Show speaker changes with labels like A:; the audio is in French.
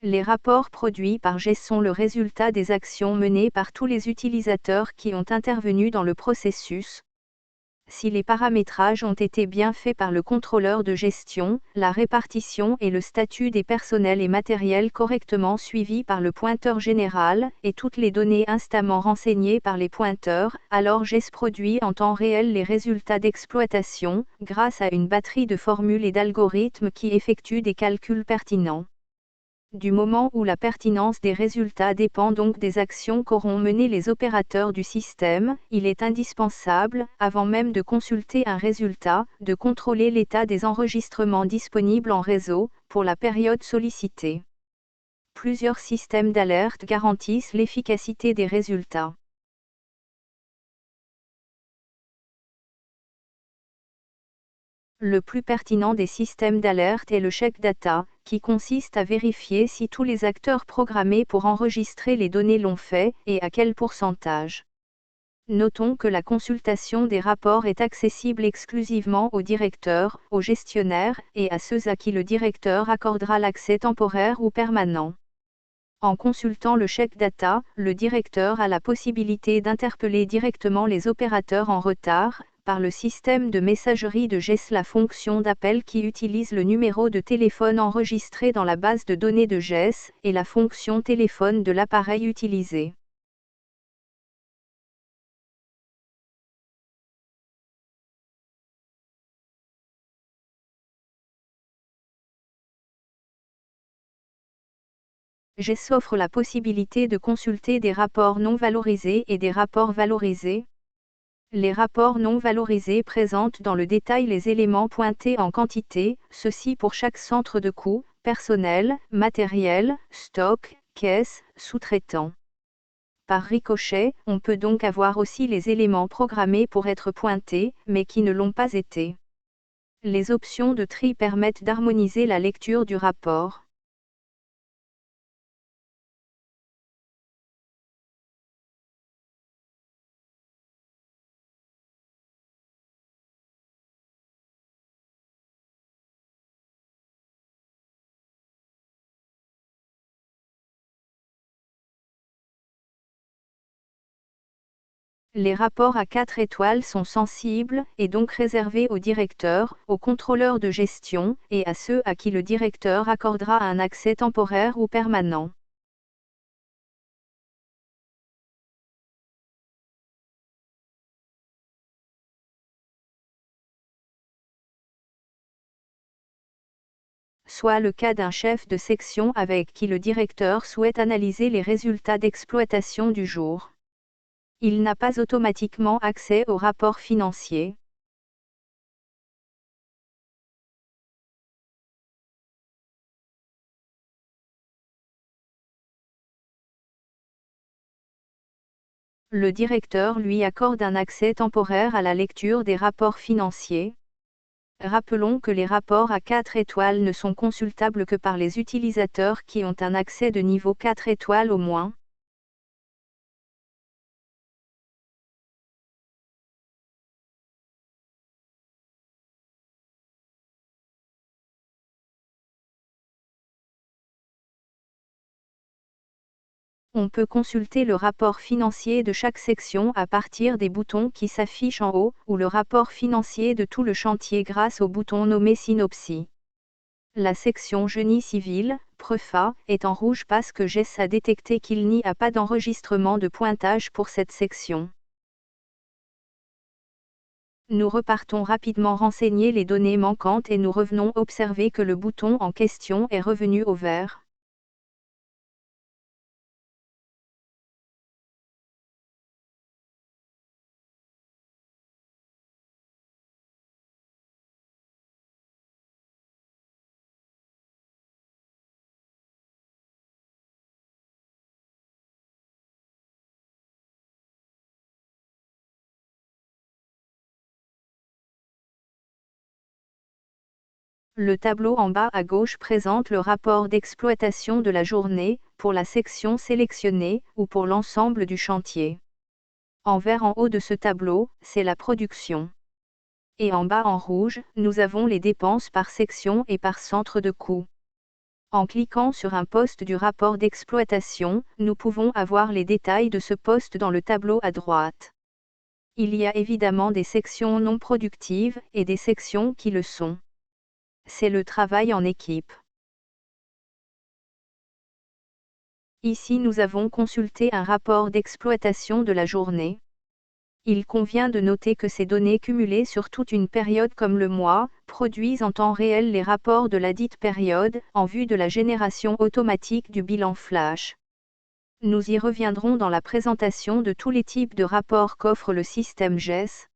A: Les rapports produits par GES sont le résultat des actions menées par tous les utilisateurs qui ont intervenu dans le processus. Si les paramétrages ont été bien faits par le contrôleur de gestion, la répartition et le statut des personnels et matériels correctement suivis par le pointeur général, et toutes les données instamment renseignées par les pointeurs, alors GES produit en temps réel les résultats d'exploitation, grâce à une batterie de formules et d'algorithmes qui effectuent des calculs pertinents. Du moment où la pertinence des résultats dépend donc des actions qu'auront menées les opérateurs du système, il est indispensable, avant même de consulter un résultat, de contrôler l'état des enregistrements disponibles en réseau, pour la période sollicitée. Plusieurs systèmes d'alerte garantissent l'efficacité des résultats. Le plus pertinent des systèmes d'alerte est le check data, qui consiste à vérifier si tous les acteurs programmés pour enregistrer les données l'ont fait, et à quel pourcentage. Notons que la consultation des rapports est accessible exclusivement au directeur, aux gestionnaires, et à ceux à qui le directeur accordera l'accès temporaire ou permanent. En consultant le check data, le directeur a la possibilité d'interpeller directement les opérateurs en retard, par le système de messagerie de GES, la fonction d'appel qui utilise le numéro de téléphone enregistré dans la base de données de GES, et la fonction téléphone de l'appareil utilisé. GES offre la possibilité de consulter des rapports non valorisés et des rapports valorisés. Les rapports non valorisés présentent dans le détail les éléments pointés en quantité, ceci pour chaque centre de coût, personnel, matériel, stock, caisse, sous-traitant. Par ricochet, on peut donc avoir aussi les éléments programmés pour être pointés, mais qui ne l'ont pas été. Les options de tri permettent d'harmoniser la lecture du rapport. Les rapports à 4 étoiles sont sensibles, et donc réservés au directeur, au contrôleur de gestion, et à ceux à qui le directeur accordera un accès temporaire ou permanent. Soit le cas d'un chef de section avec qui le directeur souhaite analyser les résultats d'exploitation du jour. Il n'a pas automatiquement accès au rapport financier. Le directeur lui accorde un accès temporaire à la lecture des rapports financiers. Rappelons que les rapports à 4 étoiles ne sont consultables que par les utilisateurs qui ont un accès de niveau 4 étoiles au moins. On peut consulter le rapport financier de chaque section à partir des boutons qui s'affichent en haut, ou le rapport financier de tout le chantier grâce au bouton nommé Synopsis. La section Génie civil, PREFA, est en rouge parce que GES a détecté qu'il n'y a pas d'enregistrement de pointage pour cette section. Nous repartons rapidement renseigner les données manquantes et nous revenons observer que le bouton en question est revenu au vert. Le tableau en bas à gauche présente le rapport d'exploitation de la journée, pour la section sélectionnée, ou pour l'ensemble du chantier. En vert en haut de ce tableau, c'est la production. Et en bas en rouge, nous avons les dépenses par section et par centre de coût. En cliquant sur un poste du rapport d'exploitation, nous pouvons avoir les détails de ce poste dans le tableau à droite. Il y a évidemment des sections non productives et des sections qui le sont. C'est le travail en équipe. Ici nous avons consulté un rapport d'exploitation de la journée. Il convient de noter que ces données cumulées sur toute une période comme le mois, produisent en temps réel les rapports de la dite période, en vue de la génération automatique du bilan flash. Nous y reviendrons dans la présentation de tous les types de rapports qu'offre le système GES,